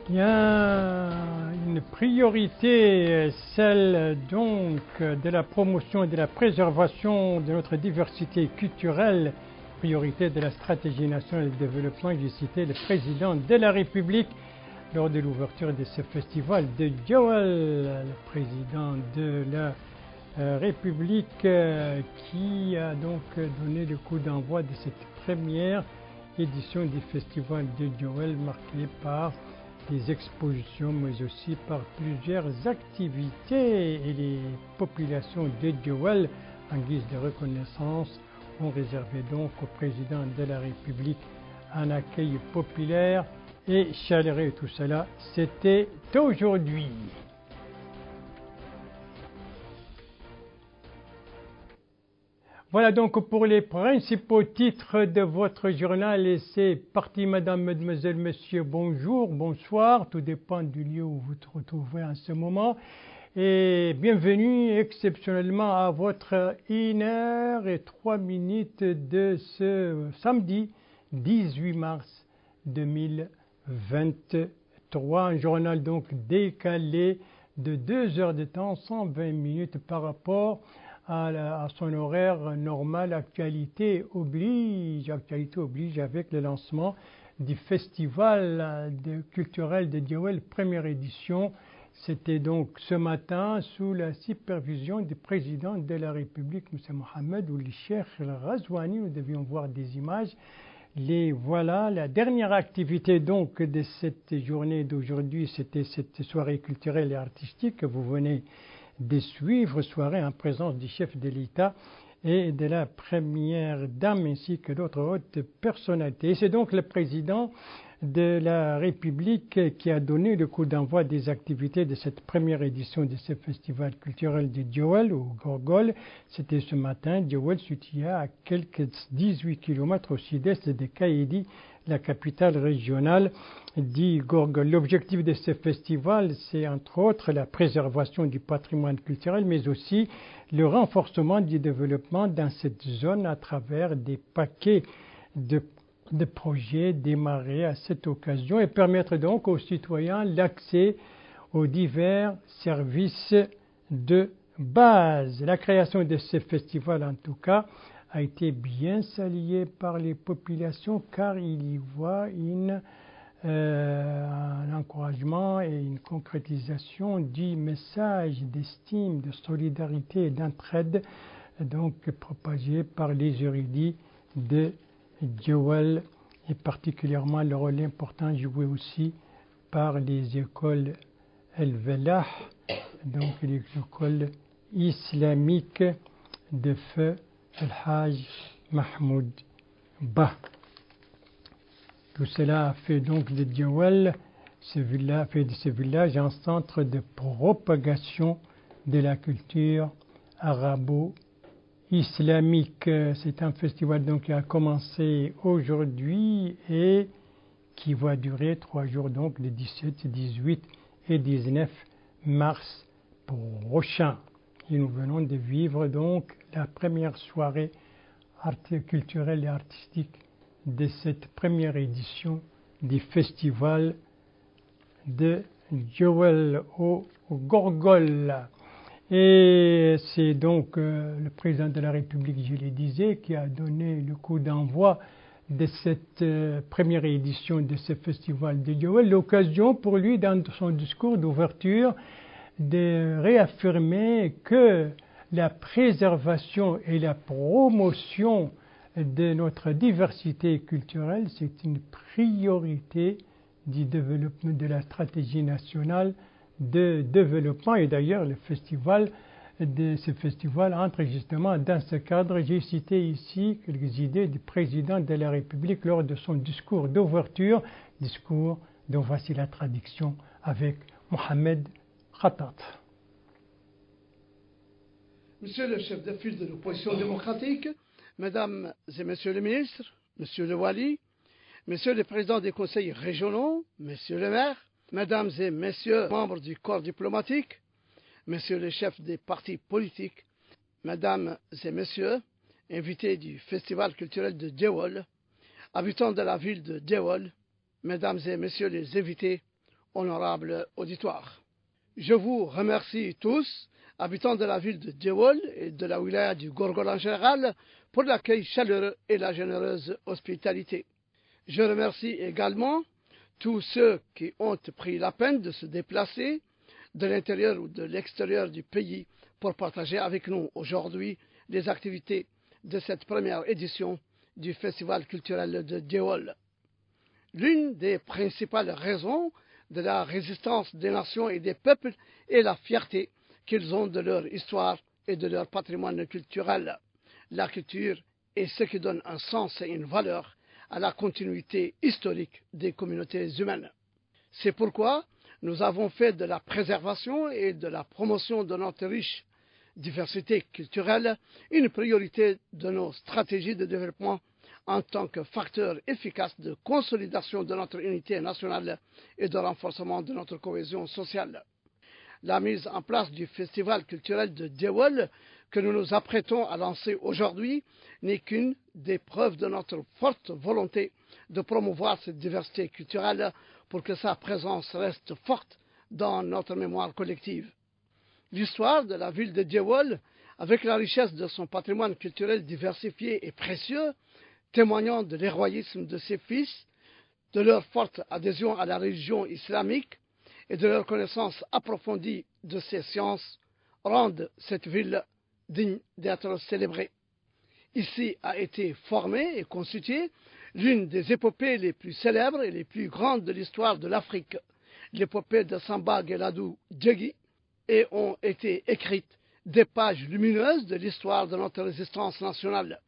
Il y a une priorité, celle donc de la promotion et de la préservation de notre diversité culturelle, priorité de la stratégie nationale de développement. J'ai cité le président de la République lors de l'ouverture de ce festival de Jawel, le président de la République qui a donc donné le coup d'envoi de cette première édition du festival de Jawel marquée par des expositions mais aussi par plusieurs activités, et les populations de Jawel en guise de reconnaissance ont réservé donc au président de la République un accueil populaire et chaleureux. Tout cela, c'était aujourd'hui. Voilà donc pour les principaux titres de votre journal, et c'est parti. Madame, mademoiselle, monsieur, bonjour, bonsoir, tout dépend du lieu où vous vous retrouvez en ce moment, et bienvenue exceptionnellement à votre 1h03 de ce samedi 18 mars 2023, un journal donc décalé de 2 heures de temps, 120 minutes par rapport à son horaire normal. Actualité oblige avec le lancement du festival culturel de Jawel, première édition. C'était donc ce matin sous la supervision du président de la République, M. Mohamed Ould Cheikh El Ghazouani. Nous devions voir des images. Voilà, la dernière activité donc de cette journée d'aujourd'hui, c'était cette soirée culturelle et artistique que vous venez de suivre, soirée en présence du chef de l'État et de la première dame ainsi que d'autres hautes personnalités. Et c'est donc le président de la République qui a donné le coup d'envoi des activités de cette première édition de ce festival culturel de Jawel au Gorgol. C'était ce matin. Jawel se situe à quelques 18 km au sud-est de Kaïdi, la capitale régionale du Gorgol. L'objectif de ce festival, c'est entre autres la préservation du patrimoine culturel, mais aussi le renforcement du développement dans cette zone à travers des paquets de projets démarrés à cette occasion, et permettre donc aux citoyens l'accès aux divers services de base. La création de ce festival, en tout cas, a été bien saluée par les populations, car il y voit un encouragement et une concrétisation du message d'estime, de solidarité et d'entraide donc propagé par les érudits de Jawel, et particulièrement le rôle important joué aussi par les écoles El-Velah, donc les écoles islamiques de feu El-Hajj Mahmoud Ba. Tout cela a fait donc de Jawel, ce village, un centre de propagation de la culture arabo-islamique. C'est un festival donc qui a commencé aujourd'hui et qui va durer 3 jours, donc le 17, 18 et 19 mars prochain. Et nous venons de vivre donc la première soirée culturelle et artistique de cette première édition du festival de Jawel au Gorgol. Et c'est donc le président de la République, je le disais, qui a donné le coup d'envoi de cette première édition de ce festival de Jawel. L'occasion pour lui, dans son discours d'ouverture, de réaffirmer que la préservation et la promotion de notre diversité culturelle, c'est une priorité du développement de la stratégie nationale de développement. Et d'ailleurs, ce festival entre justement dans ce cadre. J'ai cité ici quelques idées du président de la République lors de son discours d'ouverture, discours dont voici la traduction avec Mohamed Khattat. Monsieur le chef de file de l'opposition démocratique, Mesdames et Messieurs les ministres, Monsieur le Wali, Messieurs les présidents des conseils régionaux, Messieurs les maires, Mesdames et Messieurs membres du corps diplomatique, Messieurs les chefs des partis politiques, Mesdames et Messieurs, invités du Festival culturel de Jawel, habitants de la ville de Jawel, Mesdames et Messieurs les invités honorable auditoire. Je vous remercie tous, habitants de la ville de Djewel et de la wilaya du Gorgol en général, pour l'accueil chaleureux et la généreuse hospitalité. Je remercie également tous ceux qui ont pris la peine de se déplacer de l'intérieur ou de l'extérieur du pays pour partager avec nous aujourd'hui les activités de cette première édition du Festival culturel de Djewel. L'une des principales raisons de la résistance des nations et des peuples est la fierté qu'ils ont de leur histoire et de leur patrimoine culturel. La culture est ce qui donne un sens et une valeur à la continuité historique des communautés humaines. C'est pourquoi nous avons fait de la préservation et de la promotion de notre riche diversité culturelle une priorité de nos stratégies de développement en tant que facteur efficace de consolidation de notre unité nationale et de renforcement de notre cohésion sociale. La mise en place du Festival culturel de Djewel que nous nous apprêtons à lancer aujourd'hui n'est qu'une des preuves de notre forte volonté de promouvoir cette diversité culturelle pour que sa présence reste forte dans notre mémoire collective. L'histoire de la ville de Djewel, avec la richesse de son patrimoine culturel diversifié et précieux, témoignant de l'héroïsme de ses fils, de leur forte adhésion à la religion islamique et de leur connaissance approfondie de ses sciences, rendent cette ville digne d'être célébrée. Ici a été formée et constituée l'une des épopées les plus célèbres et les plus grandes de l'histoire de l'Afrique, l'épopée de Samba Guelladou Djegui, et ont été écrites des pages lumineuses de l'histoire de notre résistance nationale.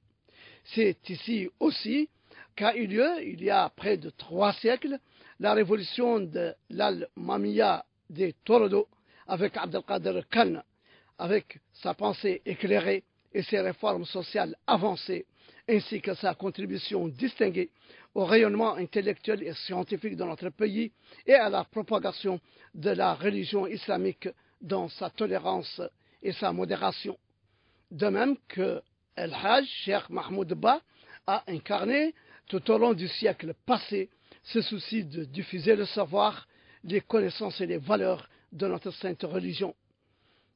C'est ici aussi qu'a eu lieu, il y a près de 3 siècles, la révolution de l'Al-Mamiya des Torodo avec Abdelkader Khan, avec sa pensée éclairée et ses réformes sociales avancées, ainsi que sa contribution distinguée au rayonnement intellectuel et scientifique de notre pays et à la propagation de la religion islamique dans sa tolérance et sa modération. De même que El Hajj, Cheikh Mahmoud Ba, a incarné tout au long du siècle passé ce souci de diffuser le savoir, les connaissances et les valeurs de notre sainte religion.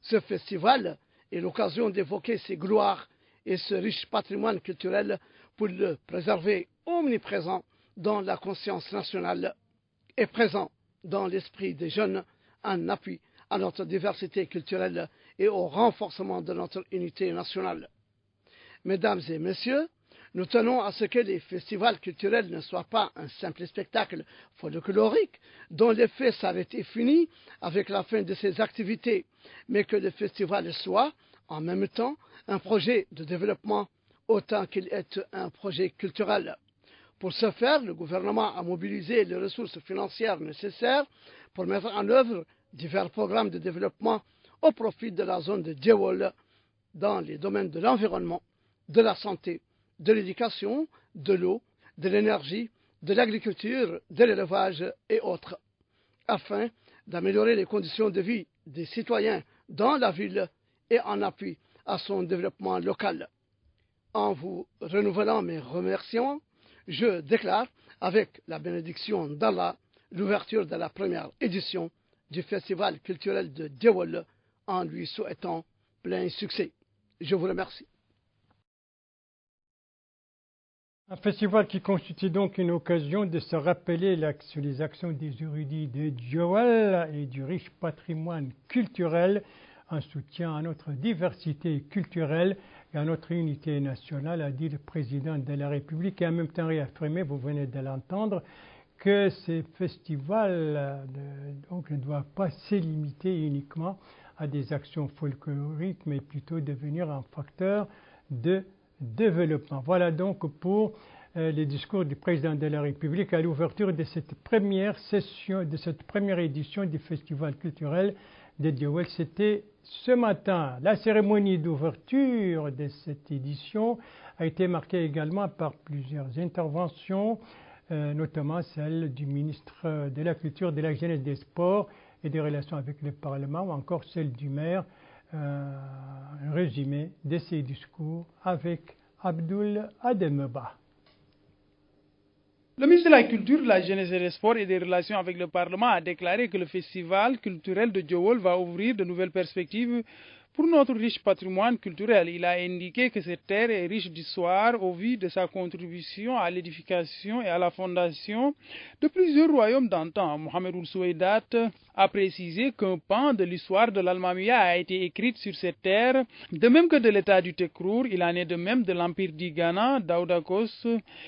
Ce festival est l'occasion d'évoquer ses gloires et ce riche patrimoine culturel pour le préserver omniprésent dans la conscience nationale et présent dans l'esprit des jeunes en appui à notre diversité culturelle et au renforcement de notre unité nationale. Mesdames et messieurs, nous tenons à ce que les festivals culturels ne soient pas un simple spectacle folklorique dont l'effet s'arrête et finit avec la fin de ces activités, mais que le festival soit, en même temps, un projet de développement autant qu'il est un projet culturel. Pour ce faire, le gouvernement a mobilisé les ressources financières nécessaires pour mettre en œuvre divers programmes de développement au profit de la zone de Djewel dans les domaines de l'environnement, de la santé, de l'éducation, de l'eau, de l'énergie, de l'agriculture, de l'élevage et autres, afin d'améliorer les conditions de vie des citoyens dans la ville et en appui à son développement local. En vous renouvelant mes remerciements, je déclare, avec la bénédiction d'Allah, l'ouverture de la première édition du Festival culturel de Djewel en lui souhaitant plein succès. Je vous remercie. Un festival qui constitue donc une occasion de se rappeler sur les actions des érudits de Djewel et du riche patrimoine culturel en soutien à notre diversité culturelle et à notre unité nationale, a dit le président de la République, et en même temps réaffirmé, vous venez de l'entendre, que ces festivals donc, ne doivent pas se limiter uniquement à des actions folkloriques, mais plutôt devenir un facteur de développement. Voilà donc pour les discours du président de la République à l'ouverture de cette première session, de cette première édition du Festival culturel de Djewel. C'était ce matin. La cérémonie d'ouverture de cette édition a été marquée également par plusieurs interventions, notamment celle du ministre de la Culture, de la Jeunesse, des Sports et des Relations avec le Parlement, ou encore celle du maire. Un résumé de ces discours avec Abdoul Ademba. Le ministre de la Culture, de la Jeunesse et des Sports et des Relations avec le Parlement a déclaré que le festival culturel de Djewel va ouvrir de nouvelles perspectives pour notre riche patrimoine culturel. Il a indiqué que cette terre est riche d'histoire au vu de sa contribution à l'édification et à la fondation de plusieurs royaumes d'antan. Mohamed Ould Soueidat a précisé qu'un pan de l'histoire de l'Almamia a été écrite sur cette terre, de même que de l'état du Tekrour. Il en est de même de l'empire d'Igana, d'Aoudakos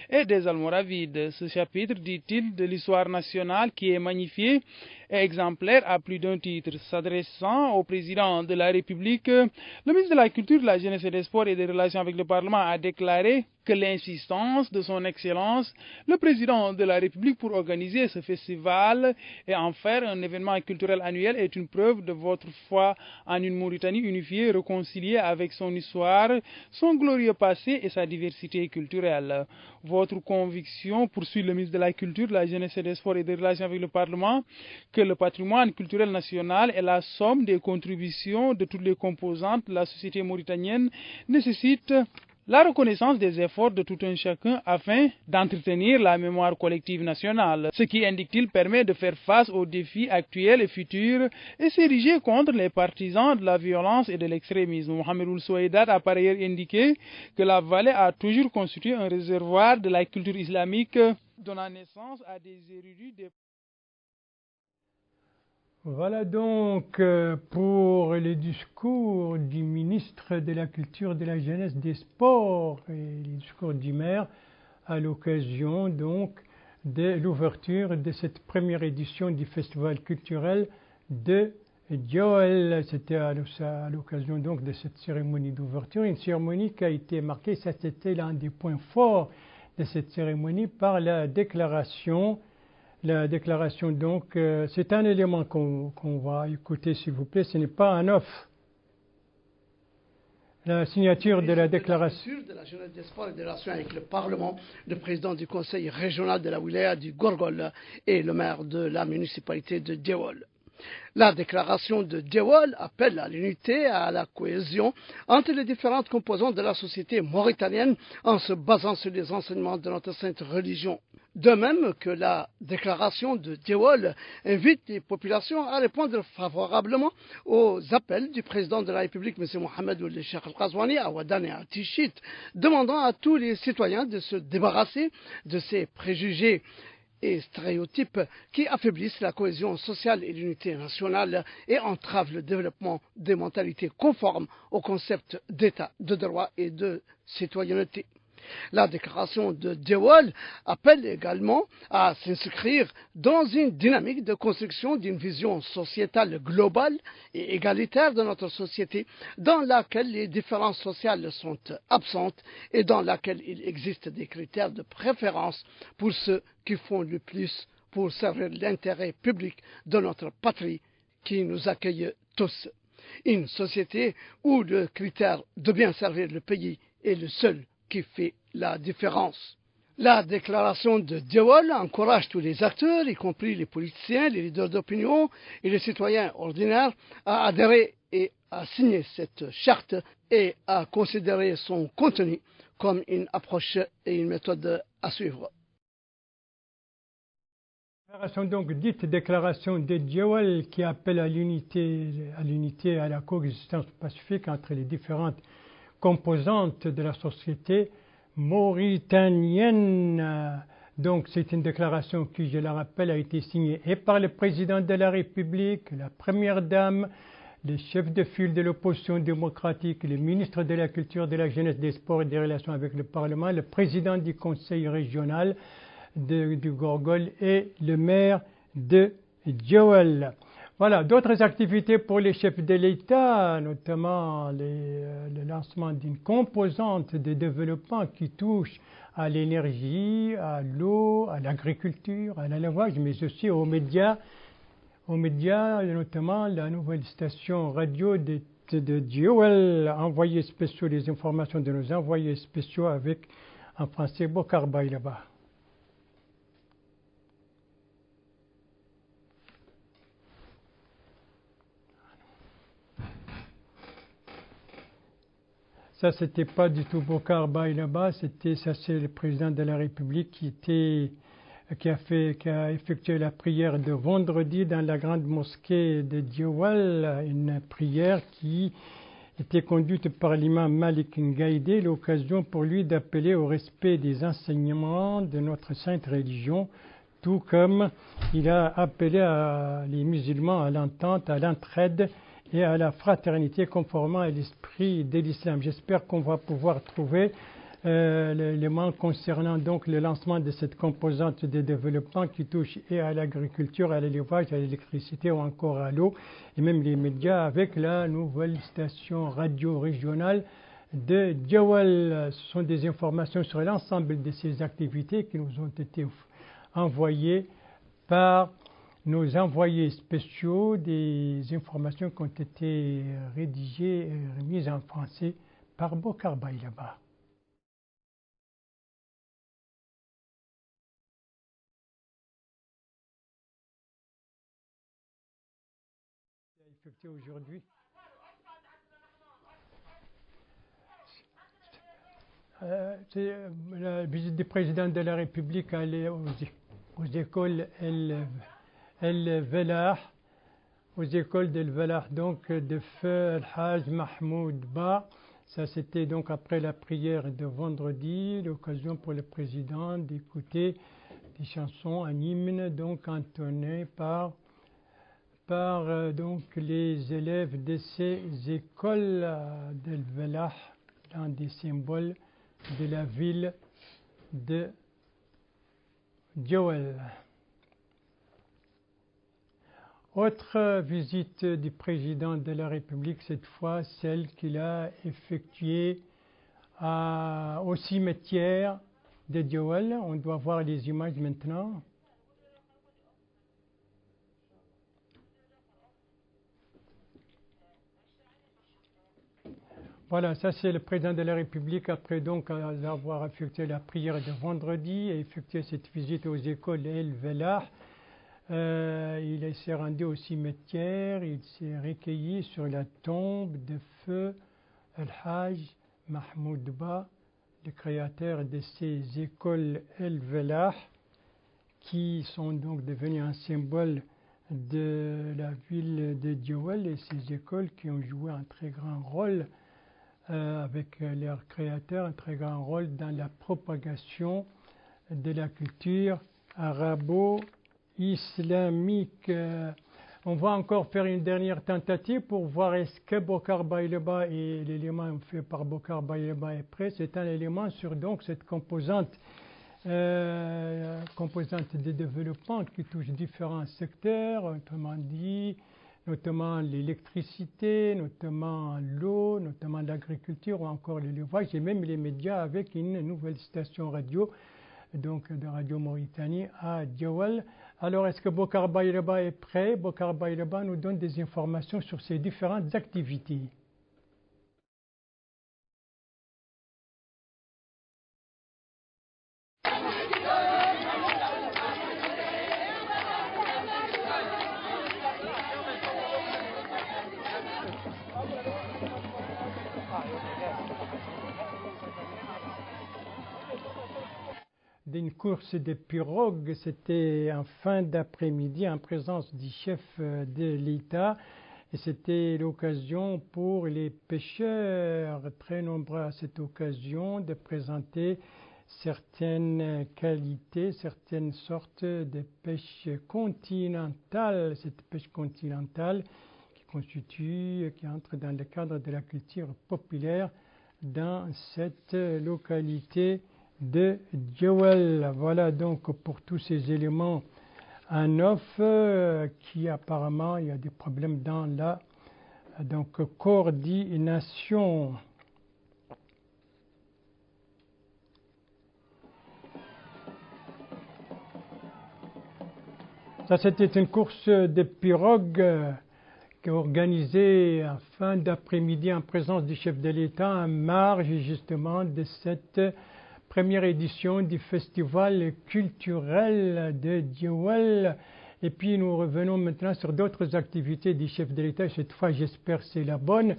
et des Almoravides. Ce chapitre, dit-il, de l'histoire nationale qui est magnifié est exemplaire à plus d'un titre. S'adressant au président de la République, le ministre de la Culture, de la Jeunesse et des Sports et des Relations avec le Parlement a déclaré que l'insistance de son Excellence, le président de la République, pour organiser ce festival et en faire un événement culturel annuel est une preuve de votre foi en une Mauritanie unifiée, réconciliée avec son histoire, son glorieux passé et sa diversité culturelle. Votre conviction, poursuit le ministre de la Culture, de la Jeunesse et des Sports et des Relations avec le Parlement, que le patrimoine culturel national est la somme des contributions de toutes les composantes de la société mauritanienne, nécessite la reconnaissance des efforts de tout un chacun afin d'entretenir la mémoire collective nationale, ce qui, indique-t-il, permet de faire face aux défis actuels et futurs et s'ériger contre les partisans de la violence et de l'extrémisme. Mohamed Ould Soueidat a par ailleurs indiqué que la vallée a toujours constitué un réservoir de la culture islamique, donnant naissance à des érudits des... Voilà donc pour les discours du ministre de la Culture, de la Jeunesse, des Sports et les discours du maire à l'occasion donc de l'ouverture de cette première édition du Festival culturel de Djewel. C'était à l'occasion donc de cette cérémonie d'ouverture, une cérémonie qui a été marquée, ça c'était l'un des points forts de cette cérémonie, par la déclaration. La déclaration, donc, c'est un élément qu'on va écouter, s'il vous plaît, ce n'est pas un off. La signature de la déclaration. De la Jeunesse des Sports et des Relations avec le Parlement, le président du Conseil régional de la Wilaya du Gorgol et le maire de la municipalité de Djewel. La déclaration de Djewel appelle à l'unité et à la cohésion entre les différentes composantes de la société mauritanienne en se basant sur les enseignements de notre sainte religion. De même que la déclaration de Djewel invite les populations à répondre favorablement aux appels du président de la République, M. Mohamed Ould Cheikh Al-Ghazouani, à Ouadane et à Tichit, demandant à tous les citoyens de se débarrasser de ces préjugés et stéréotypes qui affaiblissent la cohésion sociale et l'unité nationale et entravent le développement des mentalités conformes au concept d'état de droit et de citoyenneté. La déclaration de Djewel appelle également à s'inscrire dans une dynamique de construction d'une vision sociétale globale et égalitaire de notre société, dans laquelle les différences sociales sont absentes et dans laquelle il existe des critères de préférence pour ceux qui font le plus pour servir l'intérêt public de notre patrie qui nous accueille tous. Une société où le critère de bien servir le pays est le seul qui fait la différence. La déclaration de Djewel encourage tous les acteurs, y compris les politiciens, les leaders d'opinion et les citoyens ordinaires, à adhérer et à signer cette charte et à considérer son contenu comme une approche et une méthode à suivre. Donc dite déclaration de Djewel qui appelle à l'unité et à la coexistence pacifique entre les différentes composantes de la société mauritanienne. Donc c'est une déclaration qui, je la rappelle, a été signée et par le président de la République, la première dame, les chefs de file de l'opposition démocratique, le ministre de la Culture, de la Jeunesse, des Sports et des Relations avec le Parlement, le président du Conseil régional du Gorgol et le maire de Djewel. Voilà, d'autres activités pour les chefs de l'État, notamment le lancement d'une composante de développement qui touche à l'énergie, à l'eau, à l'agriculture, à l'élevage, mais aussi aux médias, notamment la nouvelle station radio de Djewel, envoyés spéciaux, les informations de nos envoyés spéciaux avec, en français, Bokar Baïlaba. Ça, c'était pas du tout Bokar Baïlaba, c'est le président de la République qui était qui a effectué la prière de vendredi dans la grande mosquée de Djawal, une prière qui était conduite par l'imam Malik Ngaïdé, l'occasion pour lui d'appeler au respect des enseignements de notre sainte religion, tout comme il a appelé les musulmans à l'entente, à l'entraide et à la fraternité conformément à l'esprit de l'islam. J'espère qu'on va pouvoir trouver l'élément concernant donc le lancement de cette composante de développement qui touche et à l'agriculture, à l'élevage, à l'électricité ou encore à l'eau, et même les médias avec la nouvelle station radio régionale de Djawal. Ce sont des informations sur l'ensemble de ces activités qui nous ont été envoyées par nos envoyés spéciaux, des informations qui ont été rédigées et remises en français par Bokar Baïlaba. Effectué aujourd'hui. La visite du président de la République allait aux écoles El-Velah, aux écoles d'El-Velah, donc de feu Al-Hajj Mahmoud Ba. Ça, c'était donc après la prière de vendredi, l'occasion pour le président d'écouter des chansons, un hymne, donc entonné par donc les élèves de ces écoles d'El-Velah, l'un des symboles de la ville de Djawal. Autre visite du président de la République, cette fois celle qu'il a effectuée au cimetière de Djawal. On doit voir les images maintenant. Voilà, ça c'est le président de la République après donc avoir effectué la prière de vendredi et effectué cette visite aux écoles El-Velah. Il s'est rendu au cimetière, il s'est recueilli sur la tombe de feu Al-Hajj Mahmoud Ba, le créateur de ces écoles El-Velah, qui sont donc devenues un symbole de la ville de Djawal, et ces écoles qui ont joué un très grand rôle avec leurs créateurs, un très grand rôle dans la propagation de la culture arabo-islamique. On va encore faire une dernière tentative pour voir est-ce que Bokar Baïlaba et l'élément fait par Bokar Baïlaba est prêt. C'est un élément sur donc cette composante de développement qui touche différents secteurs, autrement dit, notamment l'électricité, notamment l'eau, notamment l'agriculture ou encore l'élevage et même les médias avec une nouvelle station radio, donc de Radio Mauritanie à Djawal. Alors est-ce que Bokar Baïlaba est prêt? Bokar Baïlaba nous donne des informations sur ces différentes activités. D'une course de pirogue, c'était en fin d'après-midi en présence du chef de l'État et c'était l'occasion pour les pêcheurs, très nombreux à cette occasion, de présenter certaines qualités, certaines sortes de pêche continentale, cette pêche continentale qui entre dans le cadre de la culture populaire dans cette localité de Djawal. Voilà donc pour tous ces éléments en off qui apparemment il y a des problèmes dans la coordination. Ça c'était une course de pirogue qui est organisée en fin d'après-midi en présence du chef de l'État en marge justement de cette première édition du festival culturel de Djawal. Et puis nous revenons maintenant sur d'autres activités du chef de l'État. Cette fois, j'espère que c'est la bonne.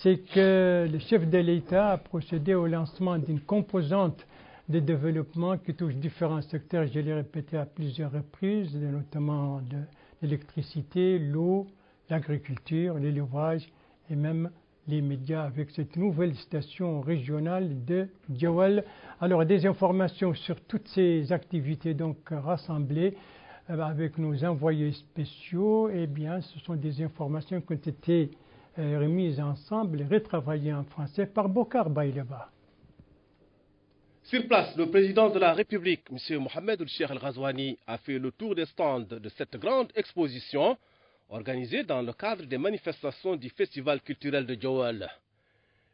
C'est que le chef de l'État a procédé au lancement d'une composante de développement qui touchent différents secteurs, je l'ai répété à plusieurs reprises, notamment de l'électricité, l'eau, l'agriculture, l'élevage et même les médias avec cette nouvelle station régionale de Djawal. Alors des informations sur toutes ces activités donc rassemblées avec nos envoyés spéciaux, eh bien ce sont des informations qui ont été remises ensemble et retravaillées en français par Bokar Baïleba. Sur place, le président de la République, M. Mohamed El-Cheikh El-Ghazouani, a fait le tour des stands de cette grande exposition organisée dans le cadre des manifestations du Festival culturel de Djawal.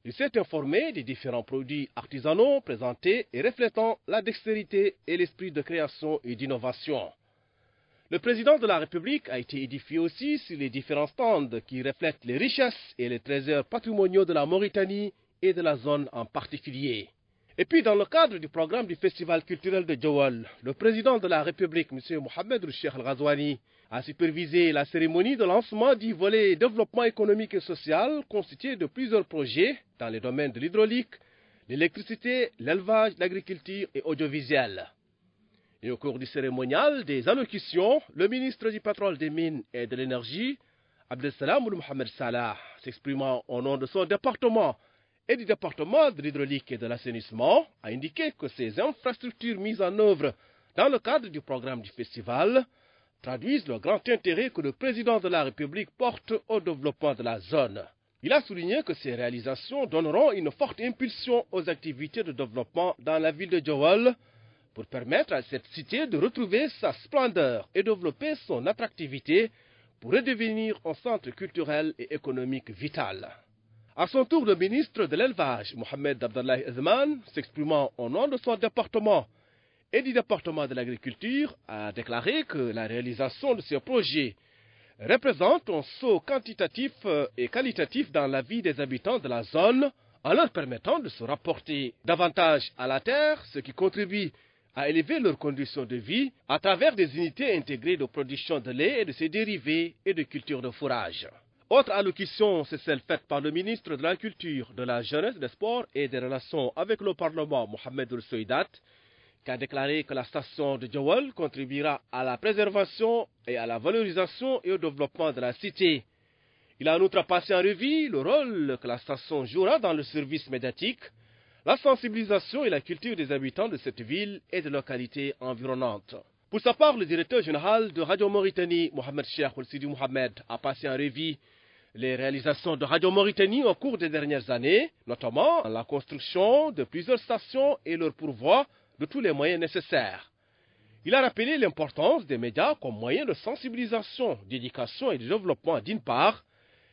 Il s'est informé des différents produits artisanaux présentés et reflétant la dextérité et l'esprit de création et d'innovation. Le président de la République a été édifié aussi sur les différents stands qui reflètent les richesses et les trésors patrimoniaux de la Mauritanie et de la zone en particulier. Et puis, dans le cadre du programme du Festival culturel de Djawal, le président de la République, M. Mohamed El-Cheikh El-Ghazouani, a supervisé la cérémonie de lancement du volet développement économique et social constitué de plusieurs projets dans les domaines de l'hydraulique, l'électricité, l'élevage, l'agriculture et audiovisuel. Et au cours du cérémonial des allocutions, le ministre du Pétrole, des Mines et de l'Énergie, Abdeslam Mohamed Salah, s'exprimant au nom de son département et du département de l'hydraulique et de l'assainissement, a indiqué que ces infrastructures mises en œuvre dans le cadre du programme du festival traduisent le grand intérêt que le président de la République porte au développement de la zone. Il a souligné que ces réalisations donneront une forte impulsion aux activités de développement dans la ville de Djawal pour permettre à cette cité de retrouver sa splendeur et développer son attractivité pour redevenir un centre culturel et économique vital. À son tour, le ministre de l'Élevage, Mohamed Abdallah Ezman, s'exprimant au nom de son département et du département de l'agriculture, a déclaré que la réalisation de ces projets représente un saut quantitatif et qualitatif dans la vie des habitants de la zone, en leur permettant de se rapporter davantage à la terre, ce qui contribue à élever leurs conditions de vie à travers des unités intégrées de production de lait et de ses dérivés et de culture de fourrage. Autre allocution, c'est celle faite par le ministre de la Culture, de la Jeunesse, des Sports et des Relations avec le Parlement, Mohamed El-Souidat, qui a déclaré que la station de Djawal contribuera à la préservation et à la valorisation et au développement de la cité. Il a en outre passé en revue le rôle que la station jouera dans le service médiatique, la sensibilisation et la culture des habitants de cette ville et de localités environnantes. Pour sa part, le directeur général de Radio Mauritanie, Mohamed Cheikh El-Sidi Mohamed, a passé en revue les réalisations de Radio Mauritanie au cours des dernières années, notamment la construction de plusieurs stations et leur pourvoi de tous les moyens nécessaires. Il a rappelé l'importance des médias comme moyen de sensibilisation, d'éducation et de développement d'une part,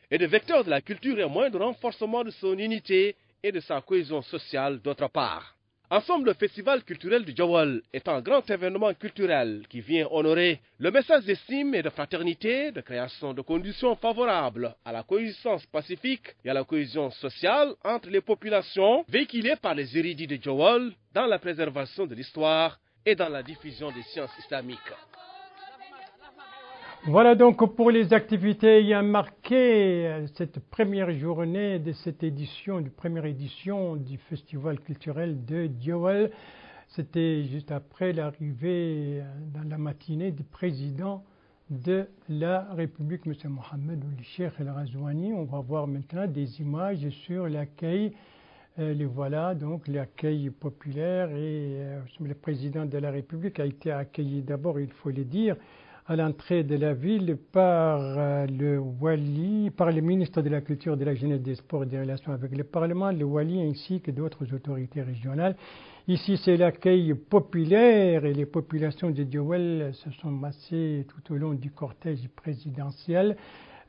et de vecteur de la culture et moyen de renforcement de son unité et de sa cohésion sociale d'autre part. Ensemble, le Festival culturel de Djawal est un grand événement culturel qui vient honorer le message d'estime et de fraternité, de création de conditions favorables à la coexistence pacifique et à la cohésion sociale entre les populations, véhiculées par les érudits de Djawal dans la préservation de l'histoire et dans la diffusion des sciences islamiques. Voilà donc pour les activités ayant marqué cette première journée de cette édition, de première édition du Festival culturel de Djawal. C'était juste après l'arrivée dans la matinée du président de la République, M. Mohamed El-Cheikh El-Ghazouani. On va voir maintenant des images sur l'accueil. Les voilà donc l'accueil populaire et le président de la République a été accueilli d'abord, il faut le dire, à l'entrée de la ville par le Wali, par le ministre de la Culture, de la Jeunesse, des Sports et des Relations avec le Parlement, le Wali ainsi que d'autres autorités régionales. Ici, c'est l'accueil populaire et les populations de Djawal se sont massées tout au long du cortège présidentiel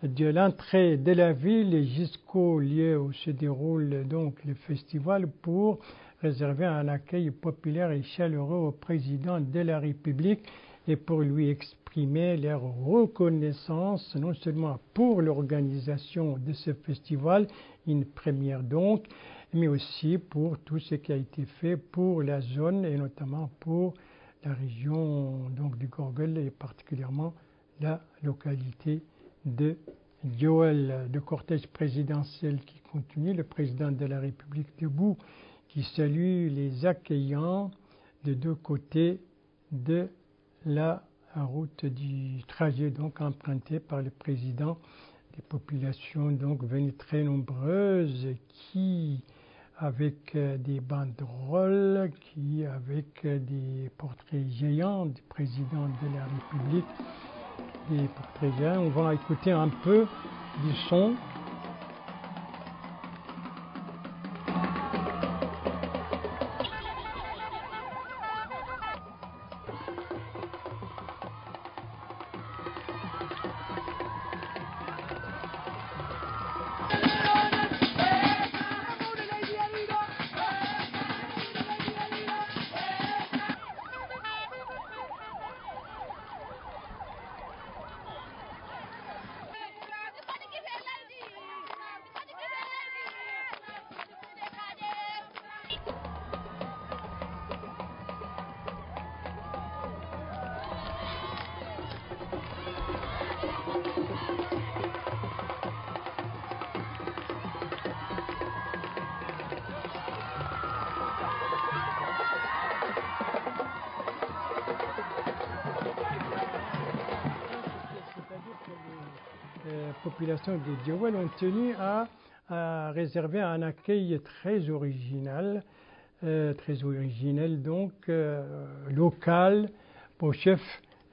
de l'entrée de la ville jusqu'au lieu où se déroule donc le festival pour réserver un accueil populaire et chaleureux au président de la République et pour lui exprimer leur reconnaissance, non seulement pour l'organisation de ce festival, une première donc, mais aussi pour tout ce qui a été fait pour la zone et notamment pour la région donc, du Gorgel et particulièrement la localité de Djawal. Le cortège présidentiel qui continue, le président de la République debout, qui salue les accueillants de deux côtés de la route du trajet donc emprunté par le président. Des populations donc venues très nombreuses qui avec des banderoles, qui avec des portraits géants du président de la République, des portraits géants. On va écouter un peu du son. Population de Djawel ont tenu à réserver un accueil très original donc local au chef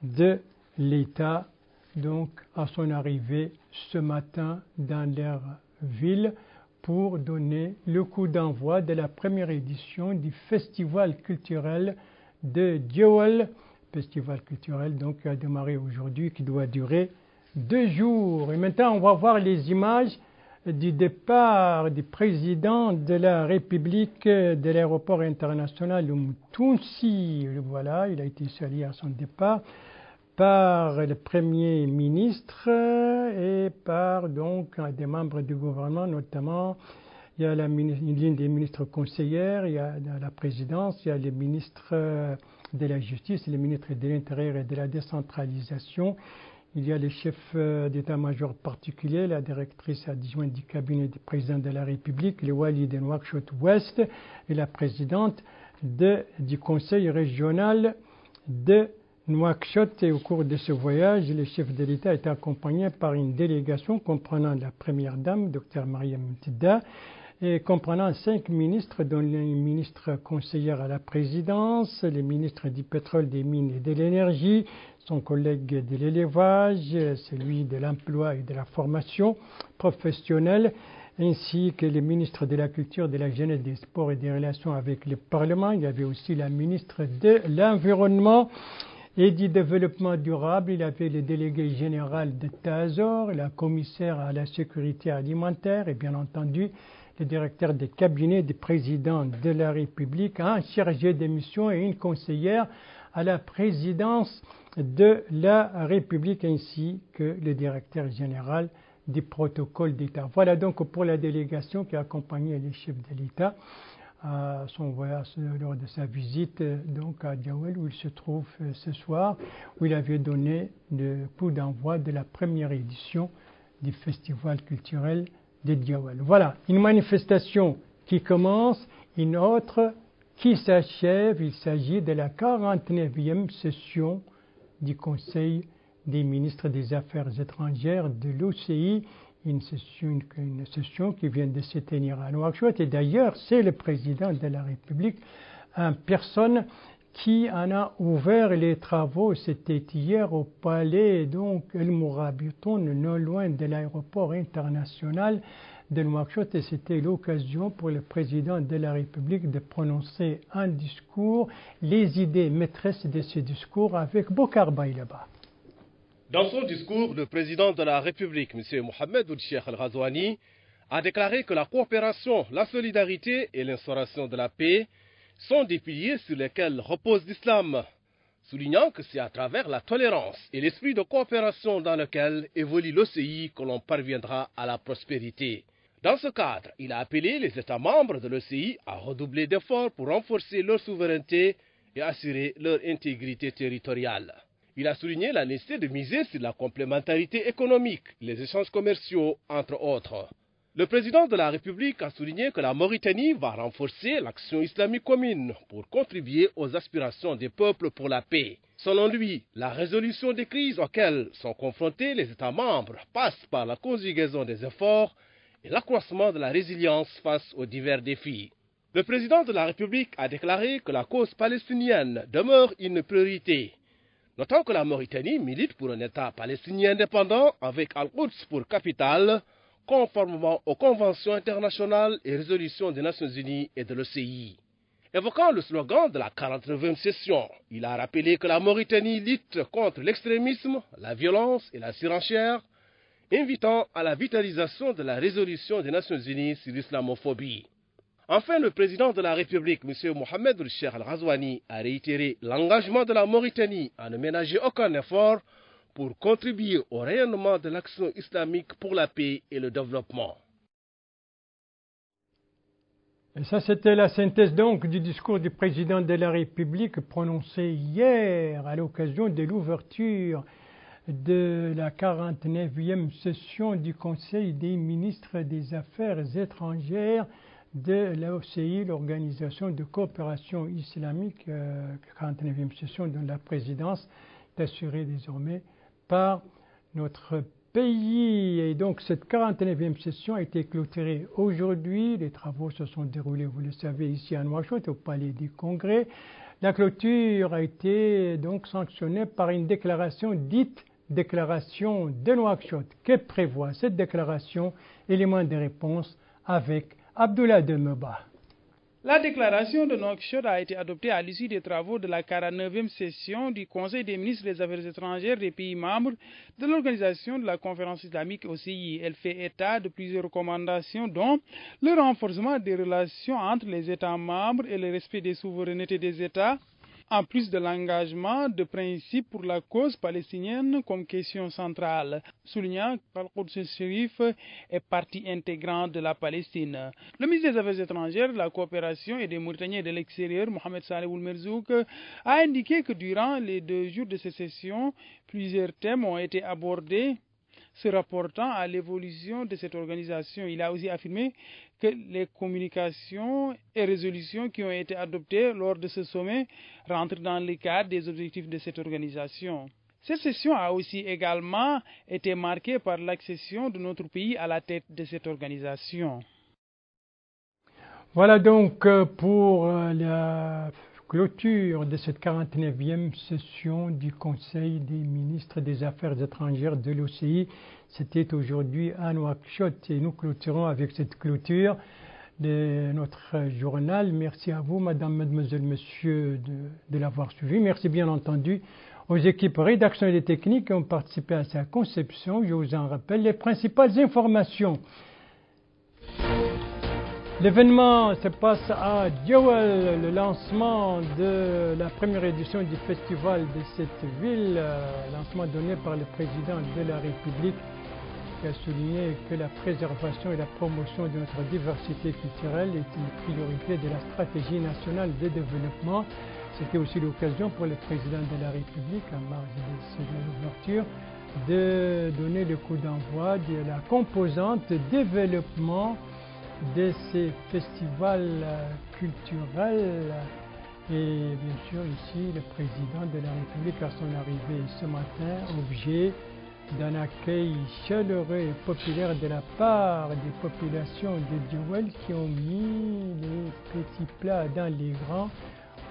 de l'État donc à son arrivée ce matin dans leur ville pour donner le coup d'envoi de la première édition du festival culturel de Djawel, festival culturel donc qui a démarré aujourd'hui, qui doit durer 2 jours. Et maintenant, on va voir les images du départ du président de la République de l'aéroport international de Moutounsi. Voilà, il a été salué à son départ par le Premier ministre et par donc des membres du gouvernement, notamment il y a une ligne des ministres conseillères, il y a la présidence, il y a les ministres de la justice, les ministres de l'intérieur et de la décentralisation. Il y a les chefs d'état-major particuliers, la directrice adjointe du cabinet du président de la République, le Wali de Nouakchott-Ouest et la présidente du conseil régional de Nouakchott. Et au cours de ce voyage, le chef de l'État est accompagné par une délégation comprenant la première dame, Dr Mariam Tidda, et comprenant 5 ministres, dont les ministres conseillers à la présidence, les ministres du pétrole, des mines et de l'énergie, son collègue de l'élevage, celui de l'emploi et de la formation professionnelle, ainsi que les ministres de la culture, de la jeunesse, des sports et des relations avec le Parlement. Il y avait aussi la ministre de l'environnement et du développement durable. Il y avait le délégué général de Tazor, la commissaire à la sécurité alimentaire et bien entendu le directeur des cabinets du président de la République, un chargé de mission et une conseillère à la présidence de la République, ainsi que le directeur général du protocole d'État. Voilà donc pour la délégation qui a accompagné les chefs de l'État à son voyage lors de sa visite donc à Djawel, où il se trouve ce soir, où il avait donné le coup d'envoi de la première édition du festival culturel de Djawel. Voilà, une manifestation qui commence, une autre qui s'achève. Il s'agit de la 49e session du Conseil des ministres des Affaires étrangères de l'OCI, une session qui vient de se tenir à Nouakchott. Et d'ailleurs, c'est le président de la République en personne qui en a ouvert les travaux. C'était hier au palais donc El Mourabitoun, non loin de l'aéroport international de Nouakchott, et c'était l'occasion pour le président de la République de prononcer un discours, les idées maîtresses de ce discours avec Bokar Baïlaba. Dans son discours, le président de la République, M. Mohamed Ould Cheikh El Ghazouani, a déclaré que la coopération, la solidarité et l'instauration de la paix sont des piliers sur lesquels repose l'islam, soulignant que c'est à travers la tolérance et l'esprit de coopération dans lequel évolue l'OCI que l'on parviendra à la prospérité. Dans ce cadre, il a appelé les États membres de l'OCI à redoubler d'efforts pour renforcer leur souveraineté et assurer leur intégrité territoriale. Il a souligné la nécessité de miser sur la complémentarité économique, les échanges commerciaux, entre autres. Le président de la République a souligné que la Mauritanie va renforcer l'action islamique commune pour contribuer aux aspirations des peuples pour la paix. Selon lui, la résolution des crises auxquelles sont confrontés les États membres passe par la conjugaison des efforts et l'accroissement de la résilience face aux divers défis. Le président de la République a déclaré que la cause palestinienne demeure une priorité. Notons que la Mauritanie milite pour un État palestinien indépendant avec Al-Quds pour capitale, conformément aux conventions internationales et résolutions des Nations Unies et de l'OCI. Évoquant le slogan de la 49e session, il a rappelé que la Mauritanie lutte contre l'extrémisme, la violence et la surenchère, invitant à la vitalisation de la résolution des Nations Unies sur l'islamophobie. Enfin, le président de la République, M. Mohamed Cheikh Al-Ghazouani, a réitéré l'engagement de la Mauritanie à ne ménager aucun effort pour contribuer au rayonnement de l'action islamique pour la paix et le développement. Et ça, c'était la synthèse donc du discours du président de la République prononcé hier à l'occasion de l'ouverture de la 49e session du Conseil des ministres des Affaires étrangères de l'OCI, l'Organisation de coopération islamique, 49e session dont la présidence est assurée désormais par notre pays. Et donc cette 49e session a été clôturée aujourd'hui. Les travaux se sont déroulés, vous le savez, ici à Nouakchott, au Palais du Congrès. La clôture a été donc sanctionnée par une déclaration dite déclaration de Nouakchott. Que prévoit cette déclaration? Élément de réponse avec Abdoulaye Demeba. La déclaration de Nouakchott a été adoptée à l'issue des travaux de la 49e session du Conseil des ministres des Affaires étrangères des pays membres de l'Organisation de la Conférence islamique OCI. Elle fait état de plusieurs recommandations, dont le renforcement des relations entre les États membres et le respect des souverainetés des États, en plus de l'engagement de principe pour la cause palestinienne comme question centrale, soulignant que Al-Quds Chérif est partie intégrante de la Palestine. Le ministre des Affaires étrangères, de la coopération et des Mauritaniens de l'extérieur, Mohamed Saleh Oulmerzouk, a indiqué que durant les 2 jours de ces sessions, plusieurs thèmes ont été abordés se rapportant à l'évolution de cette organisation. Il a aussi affirmé que les communications et résolutions qui ont été adoptées lors de ce sommet rentrent dans le cadre des objectifs de cette organisation. Cette session a aussi également été marquée par l'accession de notre pays à la tête de cette organisation. Voilà donc pour la clôture de cette 49e session du Conseil des ministres des Affaires étrangères de l'OCI. C'était aujourd'hui à Nouakchott et nous clôturons avec cette clôture de notre journal. Merci à vous, madame, mademoiselle, monsieur, de l'avoir suivi. Merci bien entendu aux équipes rédaction et techniques qui ont participé à sa conception. Je vous en rappelle les principales informations. L'événement se passe à Jowel, le lancement de la première édition du festival de cette ville, lancement donné par le président de la République qui a souligné que la préservation et la promotion de notre diversité culturelle est une priorité de la stratégie nationale de développement. C'était aussi l'occasion pour le président de la République, en marge de l'ouverture, de donner le coup d'envoi de la composante développement de ces festivals culturels. Et bien sûr ici le président de la République à son arrivée ce matin, objet d'un accueil chaleureux et populaire de la part des populations de Jowel qui ont mis les petits plats dans les grands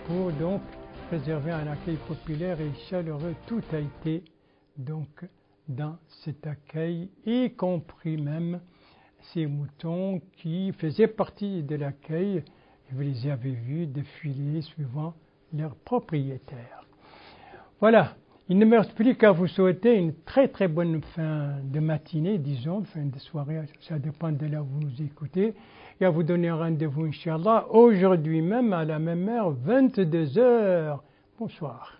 pour donc préserver un accueil populaire et chaleureux. Tout a été donc dans cet accueil, y compris même ces moutons qui faisaient partie de l'accueil. Vous les avez vus défiler suivant leurs propriétaires. Voilà, il ne me reste plus qu'à vous souhaiter une très très bonne fin de matinée, disons, fin de soirée, ça dépend de là où vous nous écoutez, et à vous donner un rendez-vous, Inch'Allah, aujourd'hui même à la même heure, 22h. Bonsoir.